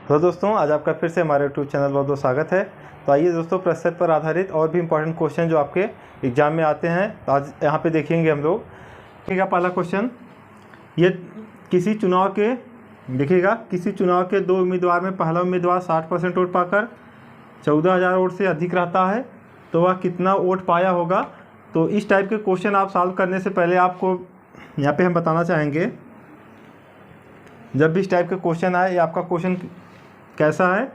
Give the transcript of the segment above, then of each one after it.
तो दोस्तों आज आपका फिर से हमारे यूट्यूब चैनल बहुत बहुत स्वागत है। तो आइए दोस्तों प्रश्न पर आधारित और भी इम्पोर्टेंट क्वेश्चन जो आपके एग्जाम में आते हैं तो आज यहाँ पे देखेंगे हम लोग। देखिएगा पहला क्वेश्चन, ये किसी चुनाव के 2 उम्मीदवार में पहला उम्मीदवार 60% वोट पाकर 14,000 वोट से अधिक रहता है तो वह कितना वोट पाया होगा। तो इस टाइप के क्वेश्चन आप सॉल्व करने से पहले आपको यहाँ पे हम बताना चाहेंगे, जब भी इस टाइप के क्वेश्चन आए ये आपका क्वेश्चन कैसा है,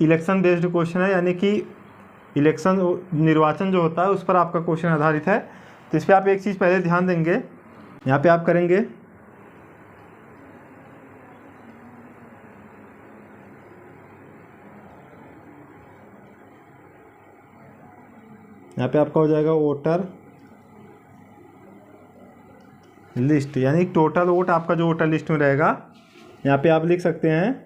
इलेक्शन बेस्ड क्वेश्चन है, यानी कि इलेक्शन निर्वाचन जो होता है उस पर आपका क्वेश्चन आधारित है। तो इस पर आप एक चीज़ पहले ध्यान देंगे, यहाँ पे आप करेंगे यहाँ पे आपका हो जाएगा वोटर लिस्ट, यानी टोटल वोट आपका जो वोटर लिस्ट में रहेगा यहाँ पे आप लिख सकते हैं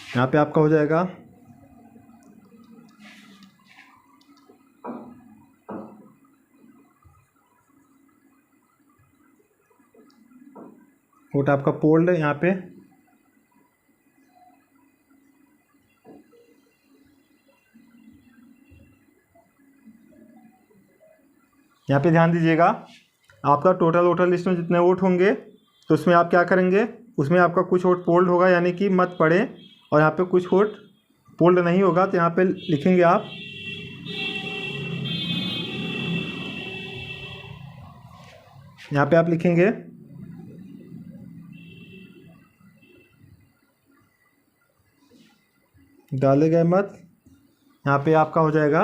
यहाँ पे आपका हो जाएगा वोट आपका पोल्ड है। यहाँ पे ध्यान दीजिएगा, आपका टोटल वोटर लिस्ट में जितने वोट होंगे तो उसमें आप क्या करेंगे, उसमें आपका कुछ वोट पोल्ड होगा यानी कि मत पड़े, और यहाँ पे कुछ वोट पोल्ड नहीं होगा तो यहाँ पे लिखेंगे आप यहाँ पे आप लिखेंगे डाले गए मत। यहाँ पे आपका हो जाएगा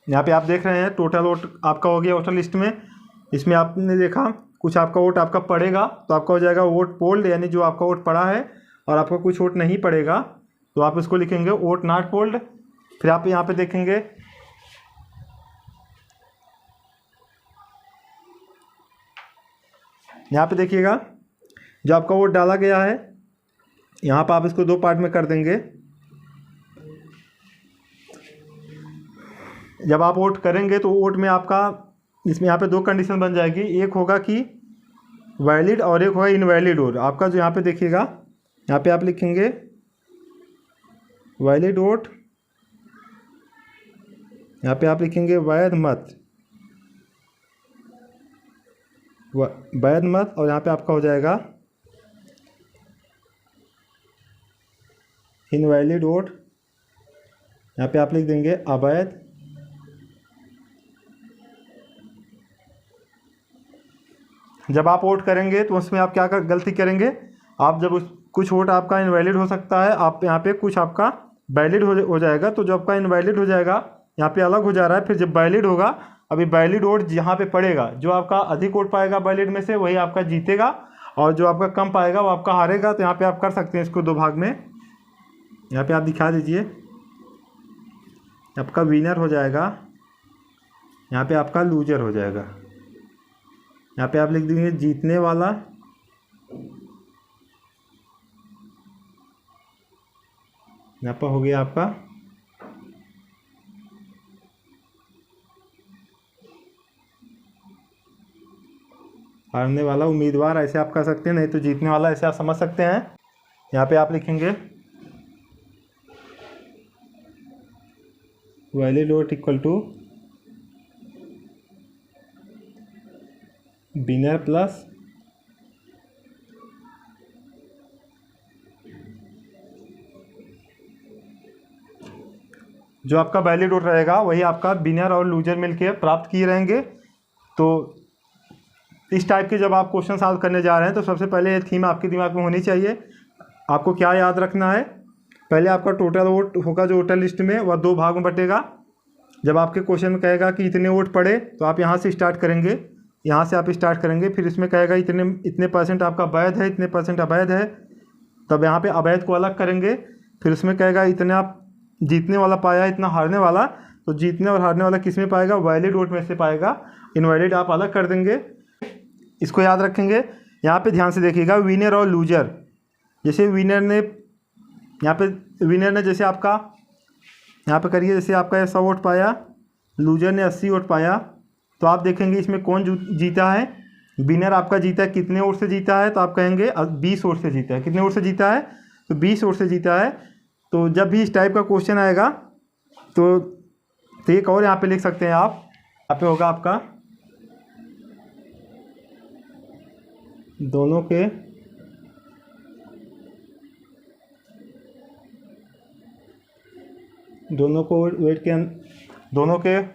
यहाँ पे आप देख रहे हैं टोटल वोट आपका हो गया वोटर लिस्ट में। इसमें आपने देखा कुछ आपका वोट आपका पड़ेगा तो आपका हो जाएगा वोट पोल्ड, यानी जो आपका वोट पड़ा है, और आपका कुछ वोट नहीं पड़ेगा तो आप इसको लिखेंगे वोट नॉट पोल्ड। फिर आप यहाँ पे देखेंगे यहाँ पे देखिएगा जो आपका वोट डाला गया है यहाँ पर आप इसको 2 पार्ट में कर देंगे। जब आप वोट करेंगे तो वोट में आपका इसमें यहाँ पे 2 कंडीशन बन जाएगी, एक होगा कि वैलिड और एक होगा इनवैलिड वोट। आपका जो यहाँ पे देखिएगा यहाँ पे आप लिखेंगे वैलिड वोट, यहाँ पे आप लिखेंगे वैध मत, और यहाँ पे आपका हो जाएगा इनवैलिड वोट, यहाँ पे आप लिख देंगे अवैध। जब आप वोट करेंगे तो उसमें आप क्या गलती करेंगे, आप जब कुछ वोट आपका इनवैलिड हो सकता है, आप यहाँ पे कुछ आपका वैलिड हो जाएगा, तो जो आपका इनवैलिड हो जाएगा यहाँ पे अलग हो जा रहा है। फिर जब वैलिड होगा, अभी वैलिड वोट यहाँ पे पड़ेगा, जो आपका अधिक वोट पाएगा वैलिड में से वही आपका जीतेगा, और जो आपका कम पाएगा वो आपका हारेगा। तो यहाँ पे आप कर सकते हैं इसको 2 भाग में। यहाँ पे आप दिखा दीजिए, आपका विनर हो जाएगा, यहाँ पे आपका लूजर हो जाएगा। यहाँ पे आप लिख देंगे जीतने वाला, यहाँ पर हो गया आपका हारने वाला उम्मीदवार, ऐसे आप कर सकते हैं, नहीं तो जीतने वाला ऐसे आप समझ सकते हैं। यहाँ पे आप लिखेंगे valid vote equal to winner plus जो आपका वैलिड वोट रहेगा वही आपका विनर और लूजर मिलके प्राप्त किए रहेंगे। तो इस टाइप के जब आप क्वेश्चन सॉल्व करने जा रहे हैं तो सबसे पहले ये थीम आपके दिमाग में होनी चाहिए। आपको क्या याद रखना है, पहले आपका टोटल वोट होगा जो वोटर लिस्ट में, वह 2 भाग में बटेगा। जब आपके क्वेश्चन में कहेगा कि इतने वोट पड़े तो आप यहाँ से स्टार्ट करेंगे, यहाँ से आप स्टार्ट करेंगे, फिर इसमें कहेगा इतने परसेंट आपका वैध है, इतने परसेंट अवैध है, तब यहाँ पे अवैध को अलग करेंगे। फिर उसमें कहेगा इतने आप जीतने वाला पाया इतना हारने वाला, तो जीतने और हारने वाला किस में पाएगा, वैलिड वोट में से पाएगा। इनवैलिड आप अलग कर देंगे, इसको याद रखेंगे। यहाँ पे ध्यान से देखिएगा, विनर और लूजर। जैसे विनर ने यहाँ पे विनर ने जैसे आपका यहाँ पे करिए, जैसे आपका 100 वोट पाया, लूजर ने 80 वोट पाया, तो आप देखेंगे इसमें कौन जीता है। विनर आपका जीता है, कितने वोट से जीता है, तो आप कहेंगे 20 वोट से जीता है। कितने वोट से जीता है, तो 20 वोट से जीता है। तो जब भी इस टाइप का क्वेश्चन आएगा तो एक और यहाँ पे लिख सकते हैं आप, यहाँ पे होगा आपका दोनों के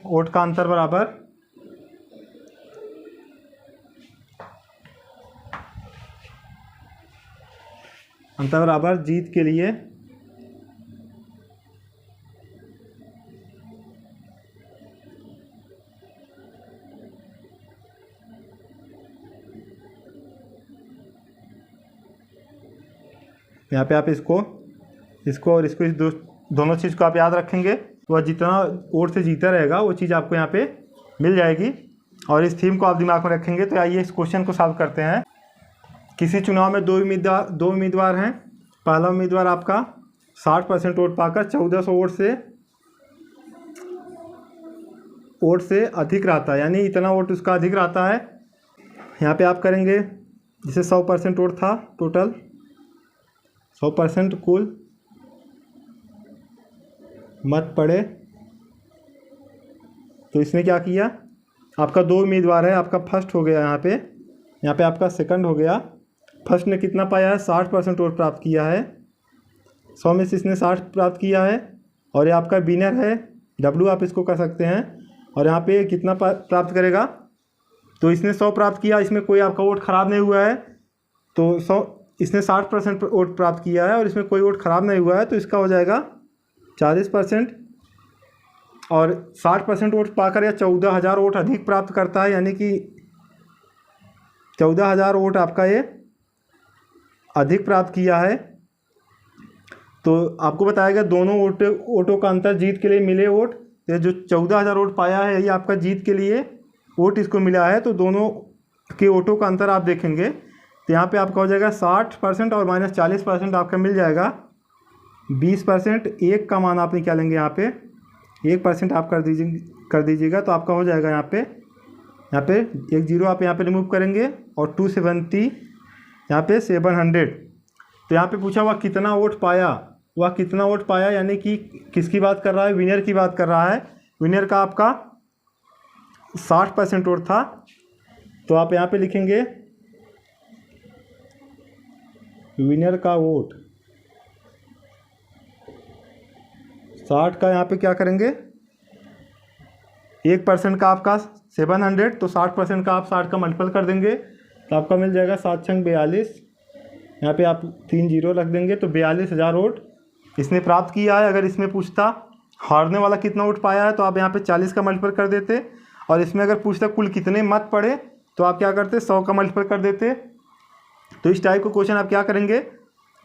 वोट का अंतर बराबर जीत के लिए यहाँ पे आप इसको और इसको इस दोनों चीज़ को आप याद रखेंगे, वह जितना वोट से जीता रहेगा वो चीज़ आपको यहाँ पे मिल जाएगी। और इस थीम को आप दिमाग में रखेंगे। तो आइए इस क्वेश्चन को सॉल्व करते हैं। किसी चुनाव में दो उम्मीदवार हैं। पहला उम्मीदवार आपका 60% वोट पाकर 1400 वोट से अधिक रहता है, यानी इतना वोट उसका अधिक रहता है। यहाँ पे आप करेंगे, जैसे 100% वोट था टोटल, 100% कुल मत पड़े, तो इसने क्या किया, आपका दो उम्मीदवार है, आपका फर्स्ट हो गया, यहाँ पे आपका सेकंड हो गया। फर्स्ट ने कितना पाया है, 60% वोट प्राप्त किया है, 100 में से इसने 60 प्राप्त किया है। और ये आपका विनर है, डब्ल्यू आप इसको कर सकते हैं। और यहाँ पे कितना प्राप्त करेगा, तो इसने 100 प्राप्त किया, इसमें कोई आपका वोट ख़राब नहीं हुआ है, तो 100 इसने 60% वोट प्राप्त किया है और इसमें कोई वोट ख़राब नहीं हुआ है, तो इसका हो जाएगा 40%। और 60% वोट पाकर या 14,000 वोट अधिक प्राप्त करता है, यानी कि 14,000 वोट आपका ये अधिक प्राप्त किया है, तो आपको बताएगा दोनों वोटों का अंतर जीत के लिए मिले वोट। ये जो 14,000 वोट पाया है, ये आपका जीत के लिए वोट इसको मिला है, तो दोनों के वोटों का अंतर आप देखेंगे। तो यहाँ पे आपका हो जाएगा 60% और माइनस 40% आपका मिल जाएगा 20%। एक का मान आप निकालेंगे, यहाँ पे 1% आप कर दीजिएगा, तो आपका हो जाएगा यहाँ पे एक जीरो आप यहाँ पे रिमूव करेंगे और 270 यहाँ पे 700। तो यहाँ पे पूछा हुआ कितना वोट पाया, यानी कि किसकी बात कर रहा है, विनर की बात कर रहा है। विनर का आपका 60% वोट था, तो आप यहाँ पे लिखेंगे विनर का वोट 60 का, यहाँ पे क्या करेंगे, 1% का आपका 700, तो 60% का आप 60 का मल्टीपल कर देंगे, तो आपका मिल जाएगा 7 छंग 42। यहाँ पे आप 3 जीरो रख देंगे, तो 42,000 वोट इसने प्राप्त किया है। अगर इसमें पूछता हारने वाला कितना वोट पाया है, तो आप यहाँ पे 40 का मल्टीपल कर देते, और इसमें अगर पूछता कुल कितने मत पड़े, तो आप क्या करते, 100 का मल्टीपल कर देते। तो इस टाइप का क्वेश्चन आप क्या करेंगे,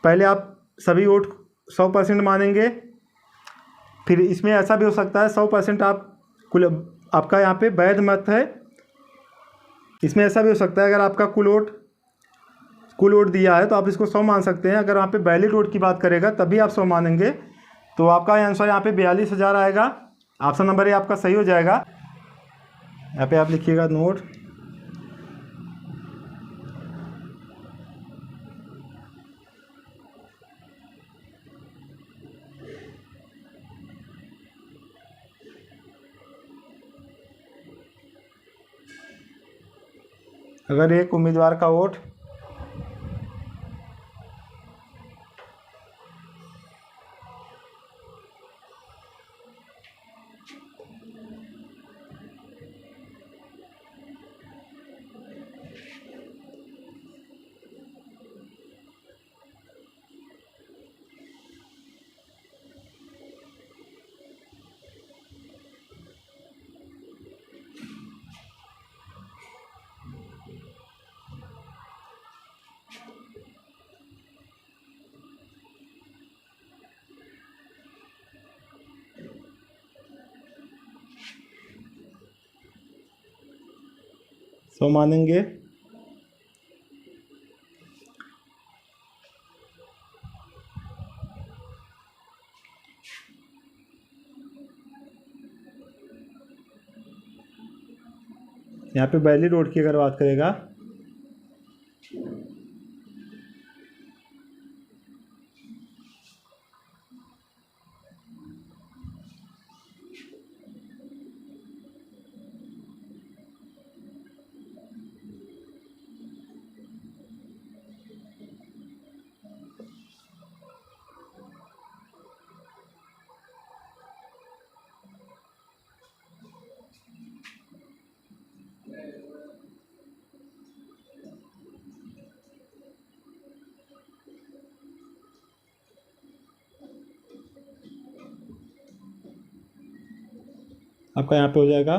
पहले आप सभी वोट 100% मानेंगे, फिर इसमें ऐसा भी हो सकता है 100% आप कुल आपका यहाँ पे वैध मत है। इसमें ऐसा भी हो सकता है अगर आपका कुल वोट दिया है, तो आप इसको 100 मान सकते हैं। अगर यहाँ पे वैलिड वोट की बात करेगा तभी आप 100 मानेंगे, तो आपका आंसर यहाँ पे 42,000 आएगा। ऑप्शन नंबर ए आपका सही हो जाएगा। यहाँ पे आप लिखिएगा नोट। अगर एक उम्मीदवार का वोट 100 मानेंगे। यहाँ पे वैलिड वोट की अगर बात करेगा आपका यहाँ पे हो जाएगा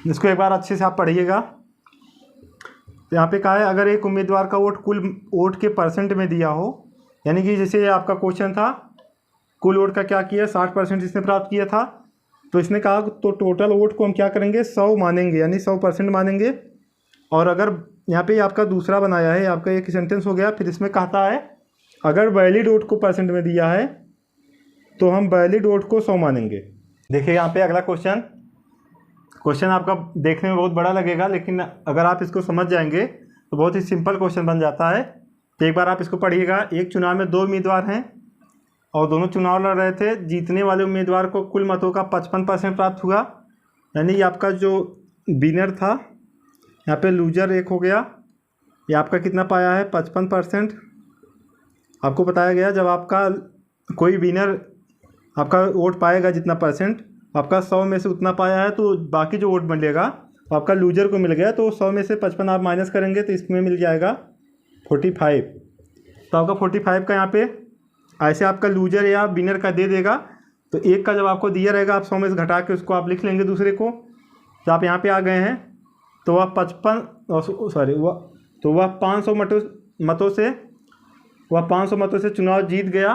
इसको एक बार अच्छे से आप पढ़िएगा। तो यहाँ पे कहा है अगर एक उम्मीदवार का वोट कुल वोट के परसेंट में दिया हो, यानी कि जैसे आपका क्वेश्चन था कुल वोट का क्या किया 60% इसने प्राप्त किया था, तो इसने कहा तो टोटल वोट को हम क्या करेंगे 100 मानेंगे, यानी 100% मानेंगे। और अगर यहाँ पे आपका दूसरा बनाया है, आपका एक सेंटेंस हो गया, फिर इसमें कहता है अगर वैलिड वोट को परसेंट में दिया है तो हम वैलिड वोट को 100 मानेंगे। देखिए यहाँ पे अगला क्वेश्चन आपका देखने में बहुत बड़ा लगेगा, लेकिन अगर आप इसको समझ जाएंगे तो बहुत ही सिंपल क्वेश्चन बन जाता है। तो एक बार आप इसको पढ़िएगा। एक चुनाव में 2 उम्मीदवार हैं और दोनों चुनाव लड़ रहे थे। जीतने वाले उम्मीदवार को कुल मतों का 55% प्राप्त हुआ, यानी आपका जो विनर था, यहाँ पे लूजर एक हो गया। ये आपका कितना पाया है 55%। आपको बताया गया जब आपका कोई विनर आपका वोट पाएगा जितना परसेंट, आपका 100 में से उतना पाया है, तो बाकी जो वोट मिलेगा आपका लूजर को मिल गया, तो 100 में से 55 आप माइनस करेंगे तो इसमें मिल जाएगा 45। तो आपका 45 का यहाँ पे ऐसे आपका लूजर या विनर का दे देगा। तो एक का जब आपको दिया रहेगा आप 100 में से घटा के उसको आप लिख लेंगे दूसरे को। तो आप यहाँ पे आ गए हैं तो वह 500 मतों से चुनाव जीत गया।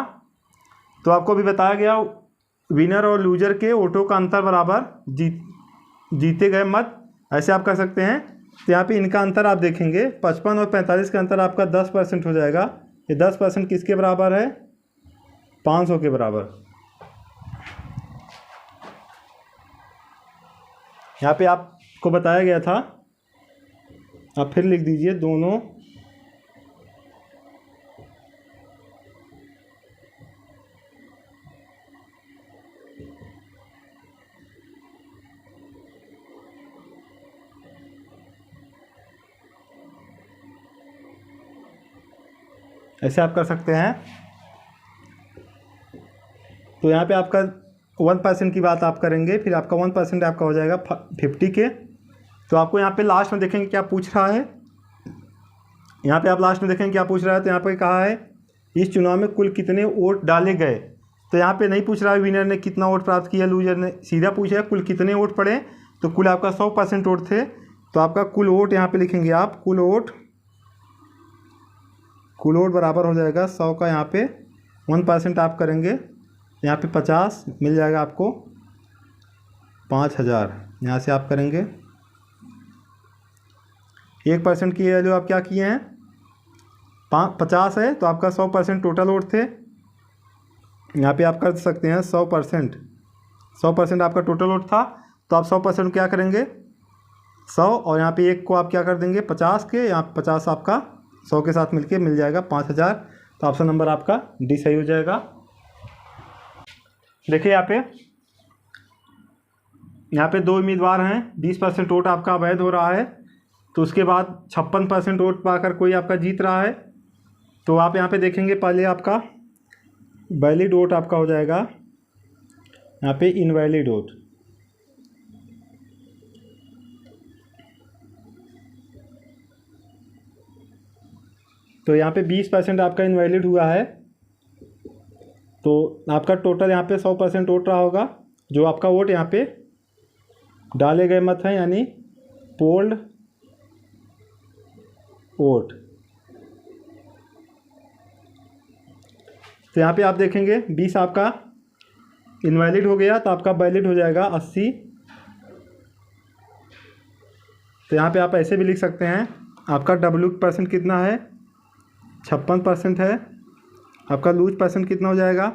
तो आपको भी बताया गया विनर और लूजर के वोटों का अंतर बराबर जीते गए मत, ऐसे आप कर सकते हैं। तो यहाँ पे इनका अंतर आप देखेंगे 55 और 45 का अंतर आपका 10% हो जाएगा। ये 10% किसके बराबर है 500 के बराबर। यहाँ पे आपको बताया गया था, आप फिर लिख दीजिए दोनों ऐसे आप कर सकते हैं। तो यहाँ पे आपका 1% की बात आप करेंगे, फिर आपका 1% आपका हो जाएगा 50 के। तो आपको यहाँ पे लास्ट में देखेंगे क्या पूछ रहा है, यहाँ पे आप लास्ट में देखेंगे क्या पूछ रहा है। तो यहाँ पे कहा है इस चुनाव में कुल कितने वोट डाले गए। तो यहाँ पे नहीं पूछ रहा है विनर ने कितना वोट प्राप्त किया, लूजर ने, सीधा पूछा है कुल कितने वोट पड़े। तो कुल आपका 100% वोट थे, तो आपका कुल वोट यहाँ पे लिखेंगे आप, कुल वोट बराबर हो जाएगा 100 का, यहाँ पे 1% आप करेंगे, यहाँ पे 50 मिल जाएगा आपको 5000। यहाँ से आप करेंगे 1% की वैल्यू आप क्या किए हैं 50 है, तो आपका 100% टोटल वोट थे। यहाँ पे आप कर सकते हैं 100% आपका टोटल वोट था, तो आप 100% क्या करेंगे 100, और यहाँ पे एक को आप क्या कर देंगे 50 के, यहाँ 50 आपका 100 के साथ मिलके मिल जाएगा 5000। तो ऑप्शन नंबर आपका डी सही हो जाएगा। देखिए यहाँ पे 2 उम्मीदवार हैं, 20% वोट आपका अवैध हो रहा है। तो उसके बाद 56% वोट पाकर कोई आपका जीत रहा है। तो आप यहाँ पे देखेंगे पहले आपका वैलिड वोट आपका हो जाएगा, यहाँ पे इनवैलिड वोट। तो यहाँ पे 20% आपका इनवैलिड हुआ है, तो आपका टोटल यहाँ पे 100% वोट रहा होगा। जो आपका वोट यहाँ पे डाले गए मत हैं, यानी पोल्ड वोट। तो यहाँ पे आप देखेंगे 20 आपका इनवैलिड हो गया तो आपका वैलिड हो जाएगा 80। तो यहाँ पे आप ऐसे भी लिख सकते हैं, आपका W% कितना है, 56% है। आपका लूज परसेंट कितना हो जाएगा,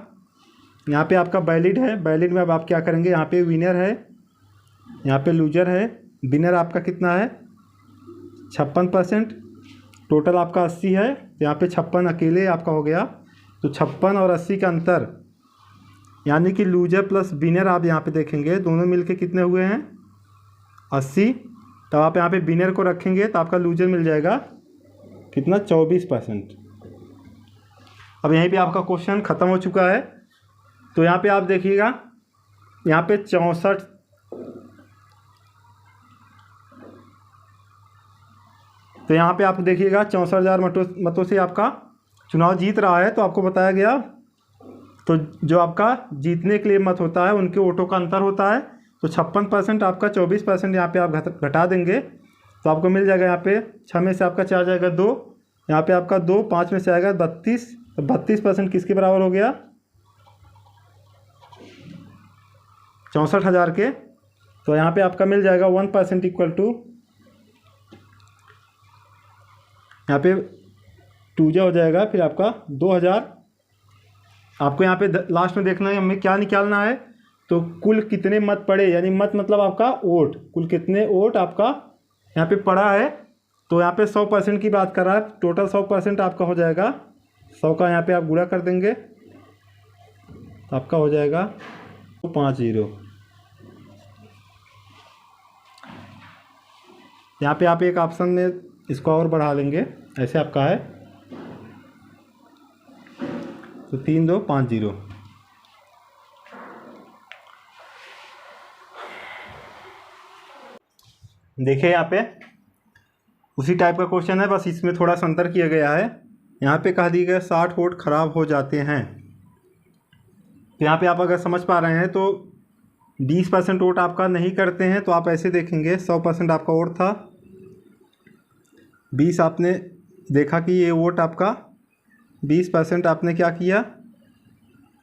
यहाँ पे आपका वैलिड है, वैलिड में अब आप क्या करेंगे, यहाँ पे विनर है, यहाँ पे लूजर है। विनर आपका कितना है 56%, टोटल आपका 80 है, तो यहाँ पे 56 अकेले आपका हो गया। तो 56 और 80 का अंतर, यानी कि लूजर प्लस विनर आप यहाँ पे देखेंगे दोनों मिलके कितने हुए हैं 80। तब आप यहाँ पे विनर को रखेंगे तो आपका लूजर मिल जाएगा कितना 24%। अब यहीं पे आपका क्वेश्चन ख़त्म हो चुका है। तो यहाँ पे आप देखिएगा, यहाँ पे 64, तो यहाँ पे आप देखिएगा 64,000 मतों से आपका चुनाव जीत रहा है। तो आपको बताया गया, तो जो आपका जीतने के लिए मत होता है उनके वोटों का अंतर होता है। तो 56% आपका 24% यहाँ पे आप घटा देंगे तो आपको मिल जाएगा, यहाँ पे 6 में से आपका 4 जाएगा 2, यहाँ पे आपका 2, 5 में से आएगा 32। तो 32% किसके बराबर हो गया 64,000 के। तो यहाँ पे आपका मिल जाएगा 1% इक्वल टू, यहाँ पे 2 हो जाएगा, फिर आपका 2000। आपको यहाँ पे लास्ट में देखना है हमें क्या निकालना है, तो कुल कितने मत पड़े, यानी मत मतलब आपका वोट, कुल कितने वोट आपका यहाँ पे पड़ा है। तो यहाँ पे 100% की बात कर रहा है, टोटल 100% आपका हो जाएगा 100 का यहाँ पे आप गुणा कर देंगे तो आपका हो जाएगा 50। यहाँ पे आप एक ऑप्शन में इसको और बढ़ा लेंगे, ऐसे आपका है तो 3250। देखिए यहाँ पे उसी टाइप का क्वेश्चन है, बस इसमें थोड़ा सा अंतर किया गया है। यहाँ पे कह दिया गया 60 वोट खराब हो जाते हैं। तो यहाँ पे आप अगर समझ पा रहे हैं तो 20% वोट आपका नहीं करते हैं, तो आप ऐसे देखेंगे 100% आपका वोट था, 20 आपने देखा कि ये वोट आपका 20% आपने क्या किया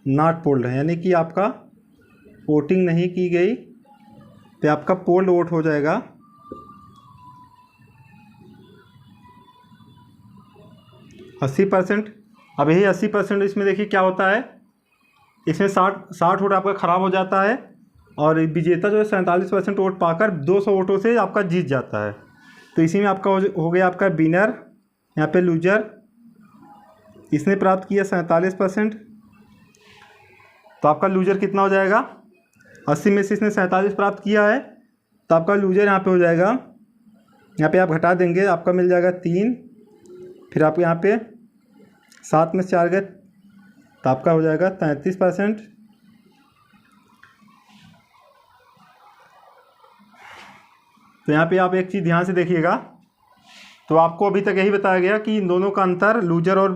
नॉट पोल्ड है, यानी कि आपका वोटिंग नहीं की गई, तो आपका पोल्ड वोट हो जाएगा 80%। अब यही 80% इसमें देखिए क्या होता है, इसमें 60 वोट आपका ख़राब हो जाता है और विजेता जो है 47% वोट पाकर 200 वोटों से आपका जीत जाता है। तो इसी में आपका हो गया आपका विनर, यहाँ पे लूजर, इसने प्राप्त किया 47%। तो आपका लूजर कितना हो जाएगा, 80 में से इसने 47 प्राप्त किया है, तो आपका लूजर यहाँ पे हो जाएगा, यहाँ पे आप घटा देंगे, आपका मिल जाएगा 3, फिर आप यहाँ पे 7 में से 4 गए तो आपका हो जाएगा 33%। तो यहाँ पे आप एक चीज़ ध्यान से देखिएगा, तो आपको अभी तक यही बताया गया कि इन दोनों का अंतर, लूजर और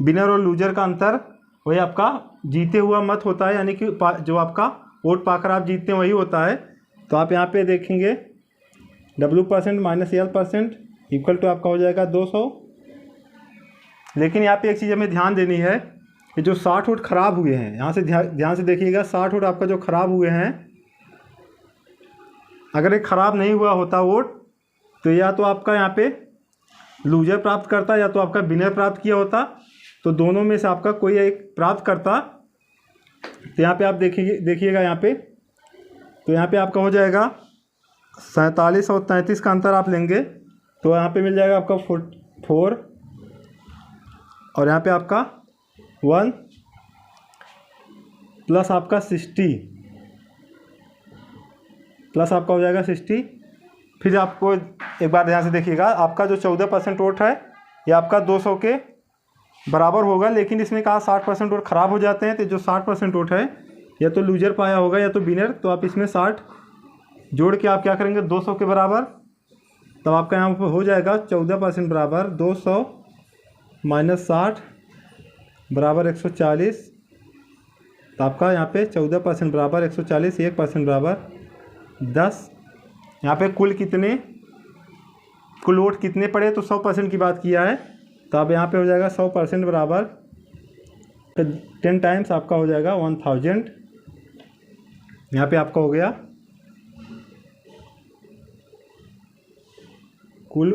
विनर और लूजर का अंतर वही आपका जीते हुआ मत होता है, यानी कि जो आपका वोट पाकर आप जीतते हैं वही होता है। तो आप यहाँ पे देखेंगे W% minus L% equal to आपका हो जाएगा 200। लेकिन यहाँ पे एक चीज़ हमें ध्यान देनी है कि जो 60 वोट खराब हुए हैं, यहाँ से ध्यान से देखिएगा, 60 वोट आपका जो खराब हुए हैं, अगर एक ख़राब नहीं हुआ होता वोट तो या तो आपका यहाँ पे लूजर प्राप्त करता या तो आपका विनर प्राप्त किया होता, तो दोनों में से आपका कोई एक प्राप्त करता। तो यहाँ पे आप देखिएगा यहाँ पे, तो यहाँ पे आपका हो जाएगा 47 और 33 का अंतर आप लेंगे तो यहाँ पे मिल जाएगा आपका 4 और यहाँ पे आपका 1 प्लस आपका 60 प्लस आपका हो जाएगा 60। फिर आपको एक बार ध्यान से देखिएगा, आपका जो 14% वोट है ये आपका 200 के बराबर होगा, लेकिन इसमें कहा 60% वोट खराब हो जाते हैं, तो जो 60% वोट है या तो लूजर पाया होगा या तो विनर, तो आप इसमें 60 जोड़ के आप क्या करेंगे 200 के बराबर, तब आपका यहाँ पर हो जाएगा 14% बराबर 200 माइनस 60 बराबर 140। तो आपका यहाँ पे 14% बराबर 140, 1% बराबर 10। यहाँ पे कुल वोट कितने पड़े, तो 100% की बात किया है, तो अब यहाँ पे हो जाएगा 100% बराबर 10 टाइम्स आपका हो जाएगा 1000। यहाँ पे आपका हो गया कुल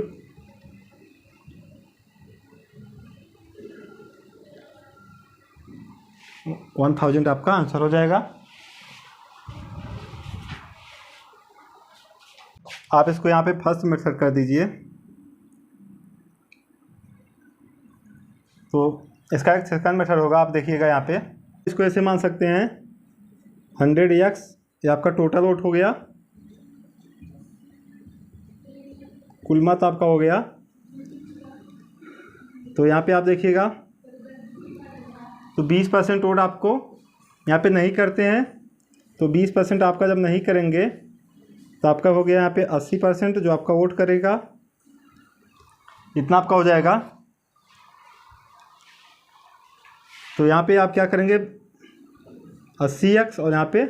1000 आपका आंसर हो जाएगा। आप इसको यहाँ पे फर्स्ट मेथड कर दीजिए। तो इसका एक सेकंड मेथड होगा, आप देखिएगा यहाँ पे। इसको ऐसे मान सकते हैं 100x ये आपका टोटल वोट हो गया, कुल मत आपका हो गया। तो यहाँ पे आप देखिएगा तो 20% वोट आपको यहाँ पे नहीं करते हैं। तो 20% आपका जब नहीं करेंगे तो आपका हो गया यहाँ पे 80% जो आपका वोट करेगा, इतना आपका हो जाएगा। तो यहाँ पे आप क्या करेंगे 80x और यहाँ पे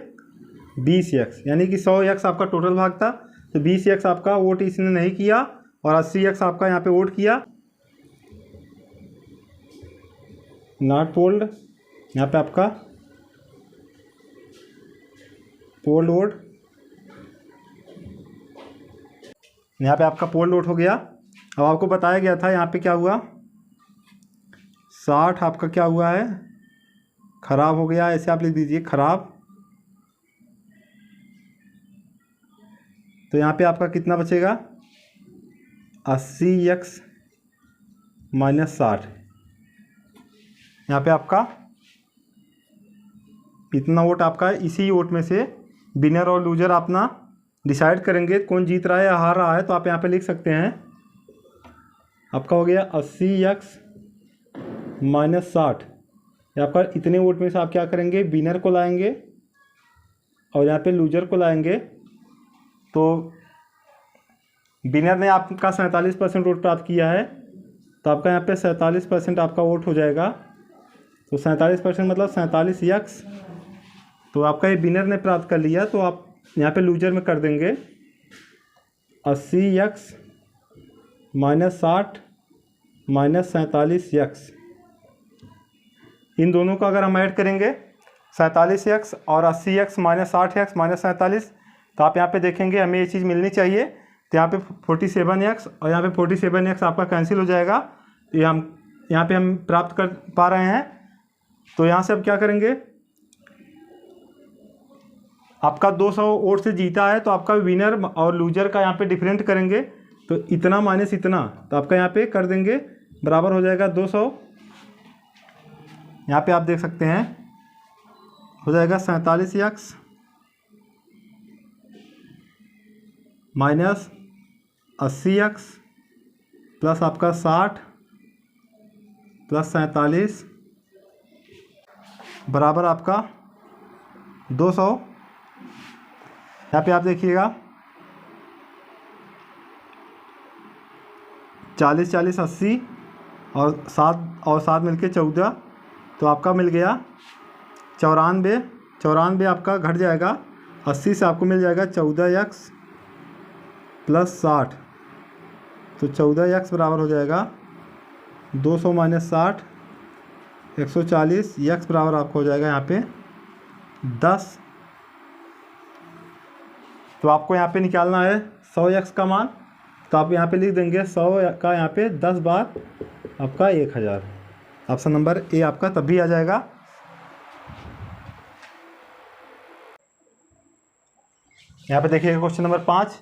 20x, यानी कि 100x आपका टोटल भाग था। तो 20x आपका वोट इसने नहीं किया और 80x आपका यहाँ पे वोट किया, नॉट पोल्ड। यहाँ पे आपका पोल्ड वोट, यहाँ पे आपका पोल्ड वोट हो गया। अब आपको बताया गया था यहाँ पे क्या हुआ, 60 आपका क्या हुआ है, खराब हो गया। ऐसे आप लिख दीजिए खराब। तो यहाँ पे आपका कितना बचेगा 80x माइनस 60। यहाँ पे आपका इतना वोट आपका है। इसी वोट में से विनर और लूजर अपना डिसाइड करेंगे कौन जीत रहा है या हार रहा है। तो आप यहाँ पे लिख सकते हैं आपका हो गया 80x माइनस 60। आपका इतने वोट में से आप क्या करेंगे, विनर को लाएंगे और यहाँ पे लूजर को लाएंगे। तो विनर ने आपका 47% वोट प्राप्त किया है, तो आपका यहाँ पे 47% आपका वोट हो जाएगा। तो 47% मतलब 47x। तो आपका ये विनर ने प्राप्त कर लिया। तो आप यहाँ पे लूजर में कर देंगे 80x माइनस 60 माइनस 47x। इन दोनों का अगर हम ऐड करेंगे 47x और 80x माइनस 60x माइनस 47, तो आप यहाँ पे देखेंगे हमें ये चीज़ मिलनी चाहिए। तो यहाँ पे 47x और यहाँ पे 47x आपका कैंसिल हो जाएगा। तो ये हम यहाँ पे हम प्राप्त कर पा रहे हैं। तो यहाँ से अब क्या करेंगे, आपका 200 वोट से जीता है तो आपका विनर और लूजर का यहाँ पे डिफरेंट करेंगे। तो इतना माइनस इतना, तो आपका यहाँ पे कर देंगे बराबर हो जाएगा 200। यहाँ पे आप देख सकते हैं हो जाएगा 47x माइनस 80x प्लस आपका 60 प्लस 47 बराबर आपका 200। यहाँ पे आप देखिएगा 40 40 80 और 7 मिलके 14, तो आपका मिल गया 94। 94 आपका घट जाएगा 80 से, आपको मिल जाएगा 14x प्लस 60। तो 14x बराबर हो जाएगा 200 माइनस 60 140। x बराबर आपको हो जाएगा यहाँ पे 10। तो आपको यहाँ पे निकालना है 100x का मान। तो आप यहाँ पे लिख देंगे 100 का यहाँ पे 10 बार आपका 1000। ऑप्शन नंबर ए आपका तभी आ जाएगा। यहाँ पे देखिए क्वेश्चन नंबर 5।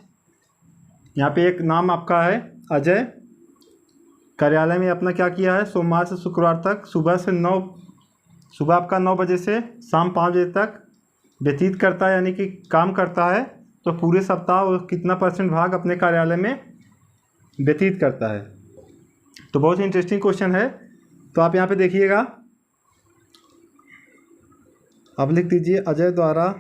यहाँ पे एक नाम आपका है अजय, कार्यालय में अपना क्या किया है, सोमवार से शुक्रवार तक सुबह आपका 9 बजे से शाम 5 बजे तक व्यतीत करता है, यानी कि काम करता है। तो पूरे सप्ताह वो कितना % भाग अपने कार्यालय में व्यतीत करता है। तो बहुत ही इंटरेस्टिंग क्वेश्चन है। तो आप यहाँ पे देखिएगा, आप लिख दीजिए अजय द्वारा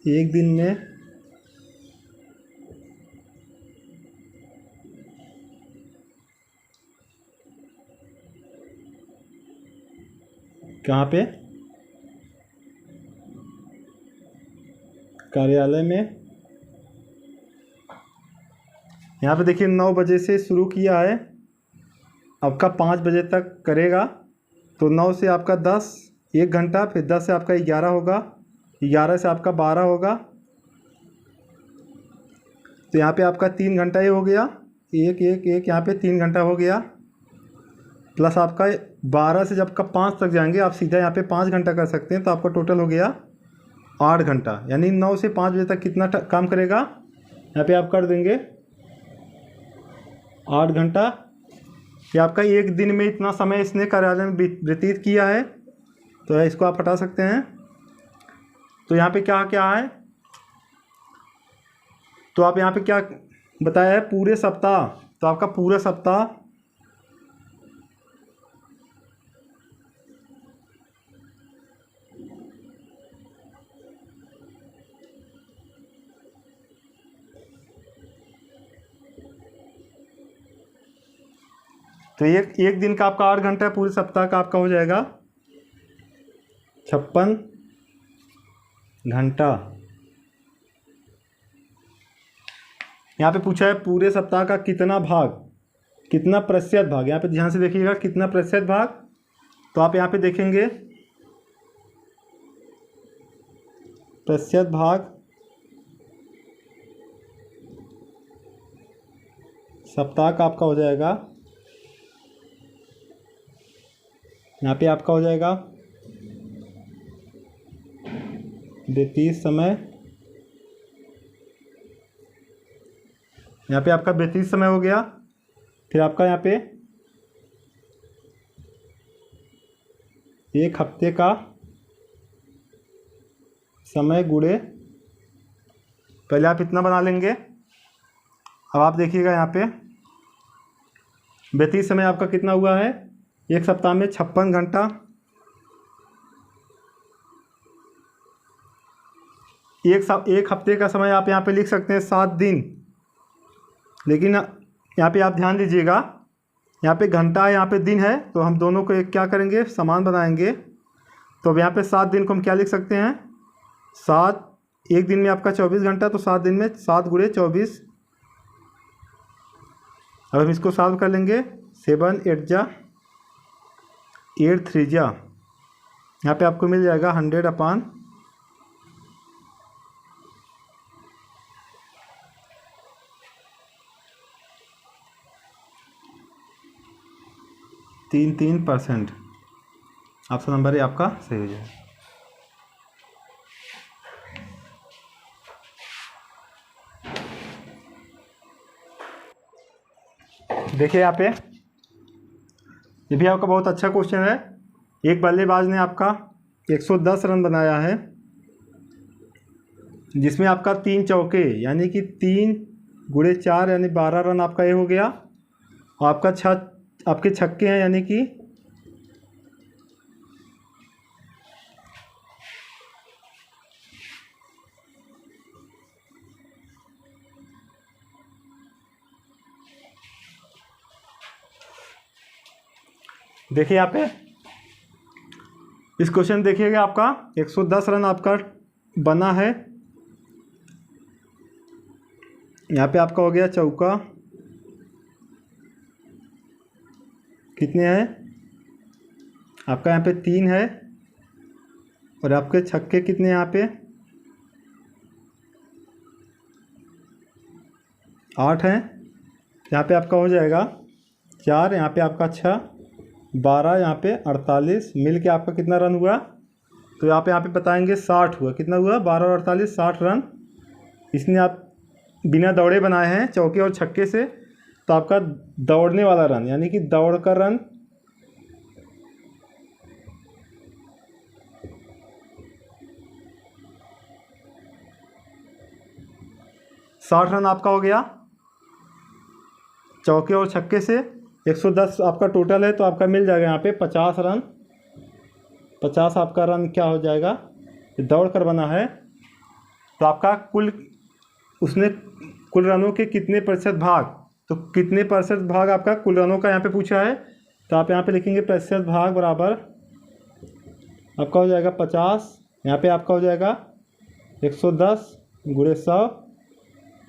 एक दिन में कहाँ पे, कार्यालय में। यहाँ पे देखिए 9 बजे से शुरू किया है आपका 5 बजे तक करेगा, तो 9 से आपका 10 1 घंटा, फिर 10 से आपका 11 होगा, 11 से आपका 12 होगा, तो यहाँ पे आपका 3 घंटा ही हो गया। एक एक एक यहाँ पे 3 घंटा हो गया, प्लस आपका 12 से जब का 5 तक जाएंगे आप सीधा यहाँ पे 5 घंटा कर सकते हैं, तो आपका टोटल हो गया 8 घंटा। यानी 9 से 5 बजे तक कितना काम करेगा, यहाँ पे आप कर देंगे 8 घंटा। कि आपका एक दिन में इतना समय इसने कार्यालय में व्यतीत किया है, तो इसको आप हटा सकते हैं। तो यहाँ पे क्या क्या है, तो आप यहाँ पे क्या बताया है, पूरे सप्ताह, तो आपका पूरा सप्ताह तो एक दिन का आपका 8 घंटा, पूरे सप्ताह का आपका हो जाएगा 56 घंटा। यहाँ पे पूछा है पूरे सप्ताह का कितना भाग, कितना प्रतिशत भाग। यहाँ पे ध्यान से देखिएगा कितना प्रतिशत भाग, तो आप यहाँ पे देखेंगे प्रतिशत भाग सप्ताह का आपका हो जाएगा, यहाँ पे आपका हो जाएगा व्यतीत समय, यहाँ पे आपका व्यतीत समय हो गया। फिर आपका यहाँ पे एक हफ्ते का समय गुणे, पहले आप इतना बना लेंगे। अब आप देखिएगा यहाँ पे व्यतीत समय आपका कितना हुआ है, एक सप्ताह में 56 घंटा। एक हफ्ते का समय आप यहाँ पे लिख सकते हैं 7 दिन, लेकिन यहाँ पे आप ध्यान दीजिएगा, यहाँ पे घंटा है, यहाँ पे दिन है, तो हम दोनों को एक क्या करेंगे, समान बनाएंगे। तो अब यहाँ पे 7 दिन को हम क्या लिख सकते हैं, 7, एक दिन में आपका 24 घंटा, तो 7 दिन में 7 गुणे 24। अब हम इसको सॉल्व कर लेंगे, 7 8 जा 8 3 जा, यहाँ पे आपको मिल जाएगा 100/, तीन 3%। ऑप्शन नंबर है आपका सही हो जाएगा। देखिए यहाँ पे ये भी आपका बहुत अच्छा क्वेश्चन है। एक बल्लेबाज ने आपका 110 रन बनाया है, जिसमें आपका 3 चौके यानी कि 3 गुणे 4 यानी 12 रन आपका ये हो गया, और आपका आपके छक्के हैं यानी कि देखिए यहाँ पे इस क्वेश्चन देखिएगा, आपका 110 रन आपका बना है। यहाँ पे आपका हो गया चौका, कितने हैं आपका, यहाँ पे 3 है, और आपके छक्के कितने यहाँ पे 8 हैं। यहाँ पे आपका हो जाएगा 4, यहाँ पे आपका 6, 12, यहाँ पे 48, मिल के आपका कितना रन हुआ, तो यहाँ पे बताएंगे 60 हुआ। कितना हुआ, 12 और 48 60 रन इसने आप बिना दौड़े बनाए हैं, चौके और छक्के से। तो आपका दौड़ने वाला रन यानी कि दौड़ कर रन 60 रन आपका हो गया चौके और छक्के से। 110 आपका टोटल है, तो आपका मिल जाएगा यहाँ पे 50 रन। 50 आपका रन क्या हो जाएगा, दौड़ कर बना है। तो आपका उसने कुल रनों के कितने प्रतिशत भाग, तो कितने प्रतिशत भाग आपका कुल रनों का यहाँ पे पूछा है, तो आप यहाँ पे लिखेंगे प्रतिशत भाग बराबर आपका हो जाएगा 50। यहाँ पे आपका हो जाएगा 110 गुणे 100,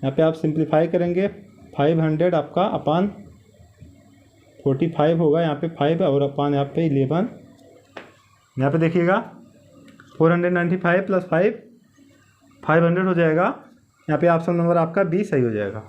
यहाँ पे आप सिंप्लीफाई करेंगे 500 आपका अपान 45 होगा, यहाँ पे 5 और अपान यहाँ पे 11। यहाँ पे देखिएगा 495 प्लस 5 500 हो जाएगा। यहाँ पे ऑप्शन नंबर आपका बी सही हो जाएगा।